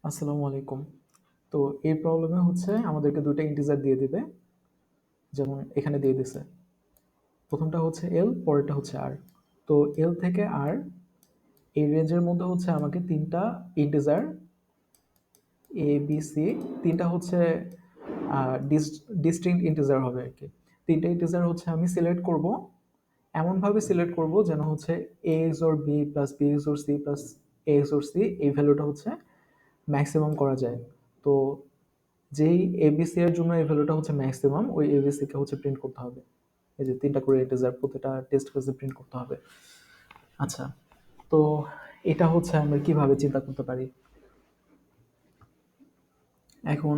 আসসালামু আলাইকুম। তো এই প্রবলেমে হচ্ছে আমাদেরকে ২ টা ইন্টিজার দিয়ে দিবে। যেমন এখানে দিয়ে দিছে। ১ম টা হচ্ছে L, পরেরটা হচ্ছে R। তো L থেকে R এই রেঞ্জের মধ্যে হচ্ছে আমাকে ৩ টা ইন্টিজার A, B, C ৩ টা হচ্ছে আ ডিস ডিস্টিংক্ট ইন্টিজার হবে আরকি। ৩ টা ইন্টিজার হচ্ছে আমি সিলেক্ট করব। এমনভাবে সিলেক্ট করব যেন হচ্ছে A XOR B plus B XOR C plus A XOR C এই ভ্যালুটা হচ্ছে ম্যাক্সিমাম করা যায়। তো যেই এবিসি এর জন্য এই ভ্যালুটা হচ্ছে ম্যাক্সিমাম, ওই এবিসি কে হচ্ছে প্রিন্ট করতে হবে। এই যে ৩ টা করে ইন্টিজার প্রতিটা টেস্ট কেসে প্রিন্ট করতে হবে। আচ্ছা, তো এটা হচ্ছে আমরা কিভাবে চিন্তা করতে পারি? এখন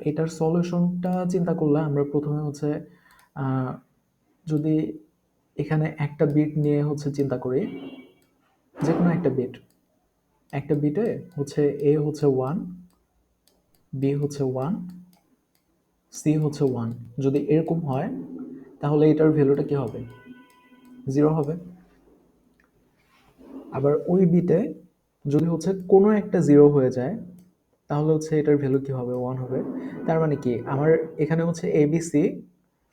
এটার সলিউশনটা চিন্তা করলে আমরা ১ম এ হচ্ছে আ যদি এখানে একটা বিট নিয়ে হচ্ছে চিন্তা করি, যেকোনো একটা বিট। একটা বিটে হচ্ছে A হচ্ছে 1, B হচ্ছে 1, C হচ্ছে 1। যদি এরকম হয় তাহলে এটার ভ্যালুটা কি হবে? 0 হবে। আবার ওই বিটে যদি হচ্ছে কোনো একটা 0 হয়ে যায়, তাহলে হচ্ছে এটার ভ্যালু কি হবে? 1 হবে। তার মানে কি? আমার এখানে হচ্ছে ABC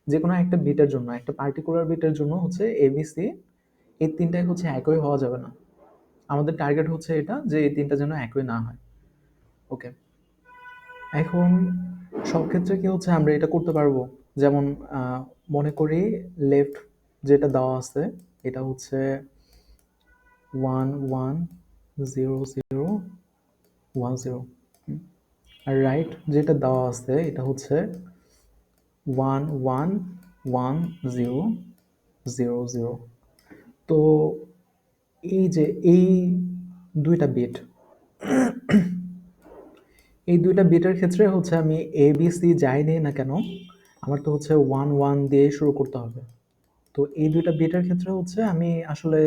যেকোনো একটা বিটের জন্য, একটা পার্টিকুলার বিটের জন্য হচ্ছে ABC এই ৩ টাই হচ্ছে একই হওয়া যাবে না। আমাদের টার্গেট হচ্ছে এটা যে এই ৩ টা যেন একই না হয়। ওকে। এখন সব ক্ষেত্রে কি হচ্ছে আমরা এটা করতে পারবো? যেমন আ মনে করি লেফট যেটা দেওয়া আছে এটা হচ্ছে 1 1 0 0 1 0। আর রাইট যেটা দেওয়া আছে এটা হচ্ছে 1 1 1 0 0 0। তো এই যে এই ২ টা বিট, এই ২ টা বিটের ক্ষেত্রে হচ্ছে আমি ABC যাই নেই না কেন, আমার তো হচ্ছে 1 1 দিয়ে শুরু করতে হবে। তো এই ২ টা বিটের ক্ষেত্রে হচ্ছে আমি আসলে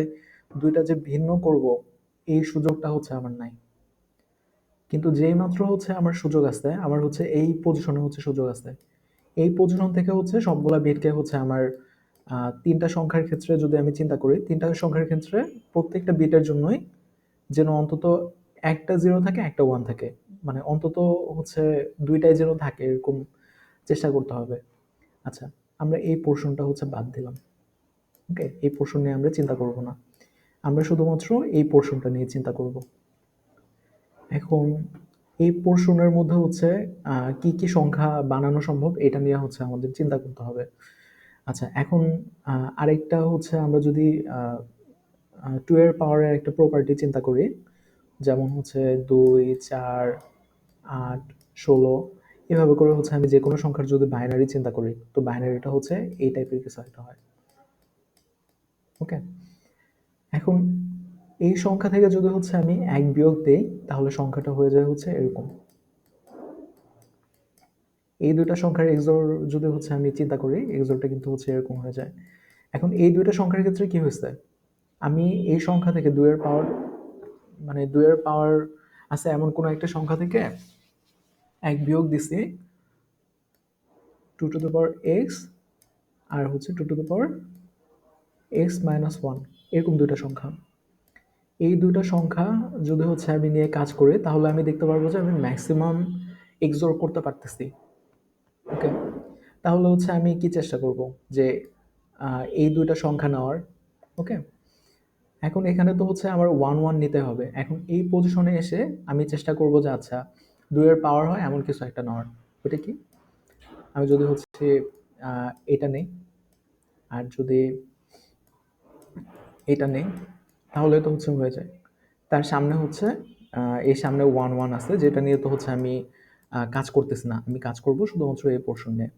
২ টা যে ভিন্ন করব, এই সুযোগটা হচ্ছে আমার নাই। কিন্তু যেই মাত্র হচ্ছে আমার সুযোগ আছে, আমার হচ্ছে এই পজিশনে হচ্ছে সুযোগ আছে। এই পজিশন থেকে হচ্ছে সবগুলা বিটকে হচ্ছে আমার ৩ টা সংখ্যার ক্ষেত্রে যদি আমি চিন্তা করি, ৩ টা সংখ্যার ক্ষেত্রে প্রত্যেকটা বিটের জন্যই যেন অন্তত একটা 0 থাকে, একটা 1 থাকে। মানে অন্তত হচ্ছে ২ টাই যেন থাকে এরকম চেষ্টা করতে হবে। আচ্ছা, আমরা এই পোরশনটা হচ্ছে বাদ দিলাম। ওকে? এই পোরশন নিয়ে আমরা চিন্তা করব না। আমরা শুধুমাত্র এই পোরশনটা নিয়ে চিন্তা করব। এখন এই পোরশনের মধ্যে হচ্ছে কি, কি সংখ্যা বানানো সম্ভব এটা নিয়ে হচ্ছে আমাদের চিন্তা করতে হবে। আচ্ছা, এখন আ আরেকটা হচ্ছে আমরা যদি আ আ 2 এর পাওয়ারের একটা প্রপার্টি চিন্তা করি, যেমন হচ্ছে ২, ৪, ৮, ১৬ এভাবে করে হচ্ছে আমি যেকোনো সংখ্যার যদি বাইনারি চিন্তা করি, তো বাইনারিটা হচ্ছে এই টাইপের কিছু একটা হয়। ওকে? এখন এই সংখ্যা থেকে যদি হচ্ছে আমি ১ বিয়োগ দেই, তাহলে সংখ্যাটা হয়ে যায় হচ্ছে এরকম। এই ২ টা সংখ্যার XOR যদি হচ্ছে আমি চিন্তা করি, XOR টা কিন্তু হচ্ছে এরকম হয়ে যায়। এখন এই ২ টা সংখ্যার ক্ষেত্রে কি হইছে? আমি এই সংখ্যা থেকে ২ এর পাওয়ার মানে ২ এর পাওয়ার আছে এমন কোনো একটা সংখ্যা থেকে ১ বিয়োগ দিছি 2 টু দ্য পাওয়ার x আর হচ্ছে 2 to the power x minus 1 এরকম ২ টা সংখ্যা। এই ২ টা সংখ্যা যদি হচ্ছে আমি নিয়ে কাজ করি তাহলে আমি দেখতে পারবো যে আমি ম্যাক্সিমাম XOR করতে পারতেছি। ওকে? তাহলে হচ্ছে আমি কি চেষ্টা করব? যে এই ২ টা সংখ্যা নেওয়ার। ওকে? এখন এখানে তো হচ্ছে আমার 1 1 নিতে হবে। এখন এই পজিশনে এসে আমি চেষ্টা করব যে আচ্ছা ২ এর পাওয়ার হয় এমন কিছু একটা নেওয়ার। ওইটা কি? আমি যদি হচ্ছে এটা নেই, আর যদি এটা নেই তাহলে তো হচ্ছে হয়ে যায়। তার সামনে হচ্ছে এর সামনে 1 1 আছে যেটা নিয়ে তো হচ্ছে আমি কাজ করতেছি না। আমি কাজ করব শুধুমাত্র এই পোরশন নিয়ে।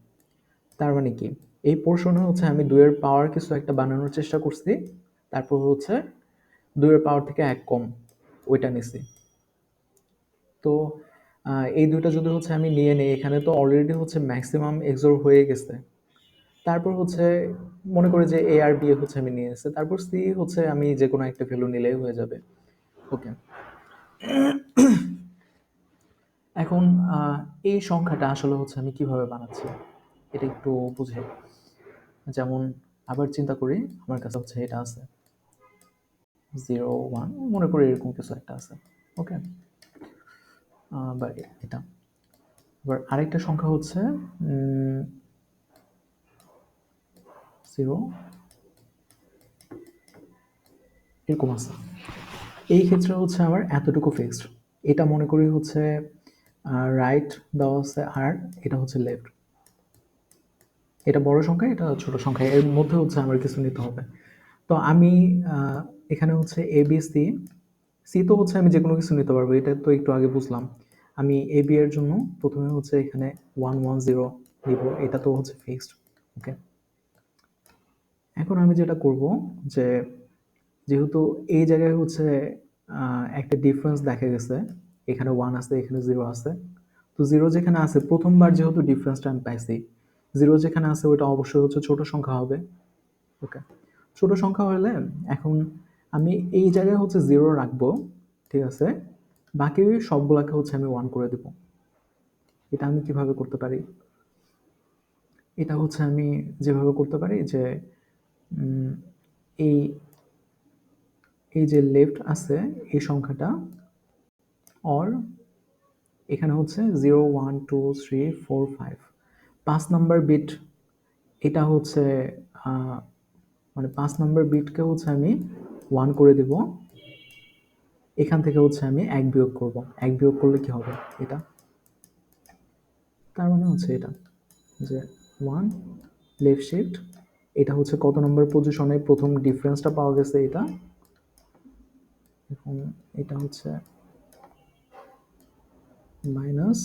তার মানে কি? এই পোরশনে হচ্ছে আমি ২ এর পাওয়ার কিছু একটা বানানোর চেষ্টা করছি। তারপর হচ্ছে ২ এর পাওয়ার থেকে ১ কম ওইটা নিছি। তো এই ২ টা যদি হচ্ছে আমি নিয়ে নেই, এখানে তো অলরেডি হচ্ছে ম্যাক্সিমাম XOR হয়ে গেছে। তারপর হচ্ছে মনে করি যে A আর B হচ্ছে আমি নিয়ে নিছি। তারপর C হচ্ছে আমি যেকোনো একটা ভ্যালু নিলেই হয়ে যাবে। ওকে। এখন এই সংখ্যাটা আসলে হচ্ছে আমি কিভাবে বানাচ্ছি? এটা একটু বুঝি। যেমন আবার চিন্তা করি আমার কাছে হচ্ছে এটা আছে। 0 1 মনে করি এরকম কিছু একটা আছে। ওকে? বা এটা। এবার আরেকটা সংখ্যা হচ্ছে 0 এরকম আছে। এই ক্ষেত্রে হচ্ছে আমার এতটুকু ফিক্সড। এটা মনে করি হচ্ছে রাইট দেওয়া আছে আর এটা হচ্ছে লেফট। এটা বড় সংখ্যা, এটা ছোট সংখ্যা, এর মধ্যে হচ্ছে আমার কিছু নিতে হবে। তো আমি এখানে হচ্ছে এ বি সি, সি তো হচ্ছে আমি যে কোনো কিছু নিতে পারবো, এটা তো একটু আগে বুঝলাম। আমি এ বি এর জন্য প্রথমে হচ্ছে এখানে 110 নিব, এটা তো হচ্ছে ফিক্সড। ওকে, এখন আমি যেটা করব যে যেহেতু এই জায়গায় হচ্ছে একটা ডিফারেন্স দেখা গেছে, এখানে 1 আছে এখানে 0 আছে, তো 0 যেখানে আছে প্রথমবার যেহেতু ডিফারেন্সটা আমি পাইছি, 0 যেখানে আছে ওটা অবশ্যই হচ্ছে ছোট সংখ্যা হবে। ওকে, ছোট সংখ্যা হলে এখন আমি এই জায়গায় হচ্ছে 0 রাখবো, ঠিক আছে, বাকি সবগুলাকে হচ্ছে আমি 1 করে দেব। এটা আমি কিভাবে করতে পারি? এটা হচ্ছে আমি যেভাবে করতে পারি যে এই এই যে লেফট আছে এই সংখ্যাটা, অর এখানে হচ্ছে 0 1 2 3 4 5, 5 নাম্বার বিট, এটা হচ্ছে মানে 5 নাম্বার বিটকে হচ্ছে আমি 1 করে দেব। এখান থেকে হচ্ছে আমি 1 বিয়োগ করব, 1 বিয়োগ করলে কি হবে এটা, তার মানে হচ্ছে এটা যে 1 লেফট শিফট, এটা হচ্ছে কত নম্বর পজিশনে প্রথম ডিফারেন্সটা পাওয়া গেছে এটা, এখন এটা হচ্ছে -1।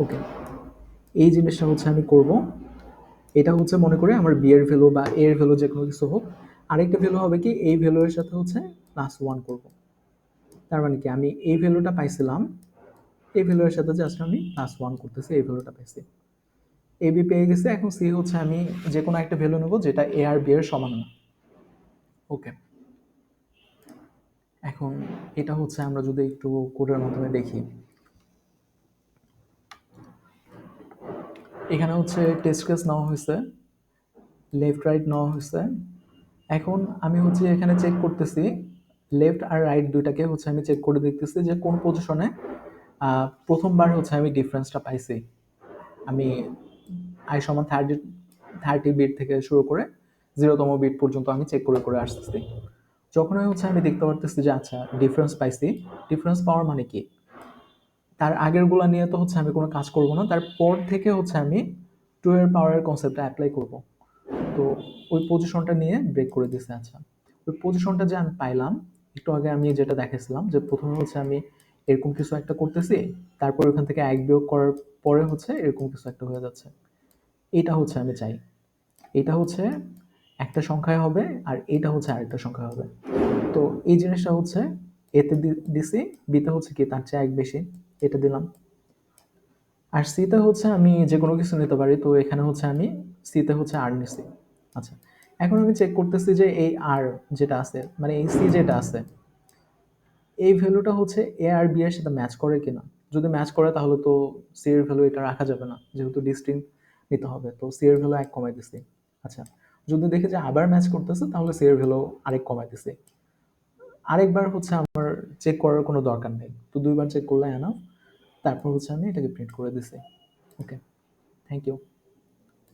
ওকে, এই জিনিসটা হচ্ছে আমি করব। এটা হচ্ছে মনে করে আমার বি এর ভ্যালু বা এ এর ভ্যালু যে কোনো কিছু হোক। আরেকটা ভ্যালু হবে কি, এই ভ্যালু এর সাথে হচ্ছে +1 করব। তার মানে কি আমি এই ভ্যালুটা পাইছিলাম, এই ভ্যালু এর সাথে জাস্ট আমি +1 করতেছি, এই ভ্যালুটা পাইছি। এ বি পেয়ে গেছে, এখন সি হচ্ছে আমি যে কোনো একটা ভ্যালু নেব যেটা এ আর বি এর সমান না। ওকে, এখন এটা হচ্ছে আমরা যদি একটু কোডের মাধ্যমে দেখি, এখানে হচ্ছে টেস্ট কেস নেওয়া হয়েছে, লেফট রাইট নেওয়া হয়েছে। এখন আমি হচ্ছে এখানে চেক করতেছি লেফট আর রাইট দুইটাকে হচ্ছে আমি চেক করে দেখতেছি যে কোন পজিশনে প্রথমবার হচ্ছে আমি ডিফারেন্সটা পাইছি। আমি আই সমান 30 বিট থেকে শুরু করে 0তম বিট পর্যন্ত আমি চেক করে করে আসতেছি। যখনই হচ্ছে আমি দেখতে পারতেছি যে আচ্ছা ডিফারেন্স পাইছি, ডিফারেন্স পাওয়ার মানে কি, তার আগেরগুলো নিয়ে তো হচ্ছে আমি কোনো কাজ করব না, তারপর থেকে হচ্ছে আমি 2 এর পাওয়ারের কনসেপ্টটা অ্যাপ্লাই করব। তো ওই পজিশনটা নিয়ে ব্রেক করে দিছে। আচ্ছা, ওই পজিশনটা যে আমি পাইলাম, একটু আগে আমি যেটা দেখাইছিলাম যে প্রথমে হচ্ছে আমি এরকম কিছু একটা করতেছি, তারপর ওখান থেকে 1 বিয়োগ করার পরে হচ্ছে এরকম কিছু একটা হয়ে যাচ্ছে, এটা হচ্ছে আমি চাই। এটা হচ্ছে একটা সংখ্যায় হবে আর এটা হচ্ছে আরেকটা সংখ্যা হবে। তো এই জিনিসটা হচ্ছে এতে দিছি, বিতে হচ্ছে কি তার চেয়ে 1 বেশি, এটা দিলাম। আর সিতে হচ্ছে আমি যে কোনো কিছু নিতে পারি, তো এখানে হচ্ছে আমি সিতে হচ্ছে আর নিছি। আচ্ছা, এখন আমি চেক করতেছি যে এই আর যেটা আছে মানে এই সি যেটা আছে, এই ভ্যালুটা হচ্ছে এ আর বি এর সাথে ম্যাচ করে কিনা। যদি ম্যাচ করে তাহলে তো সি এর ভ্যালু এটা রাখা যাবে না, যেহেতু ডিস্টিংক্ট নিতে হবে, তো সি এর ভ্যালু 1 কমাই দিছি। আচ্ছা, যদি দেখি যে আবার ম্যাচ করতেছে তাহলে সি এর ভ্যালু আরেক কমাই দিছি। আরেকবার হচ্ছে আমার চেক করার কোনো দরকার নেই, তো 2বার চেক করলে এনাফ। তারপর হচ্ছে আমি এটাকে প্রিন্ট করে দিছি। ওকে, থ্যাংক ইউ।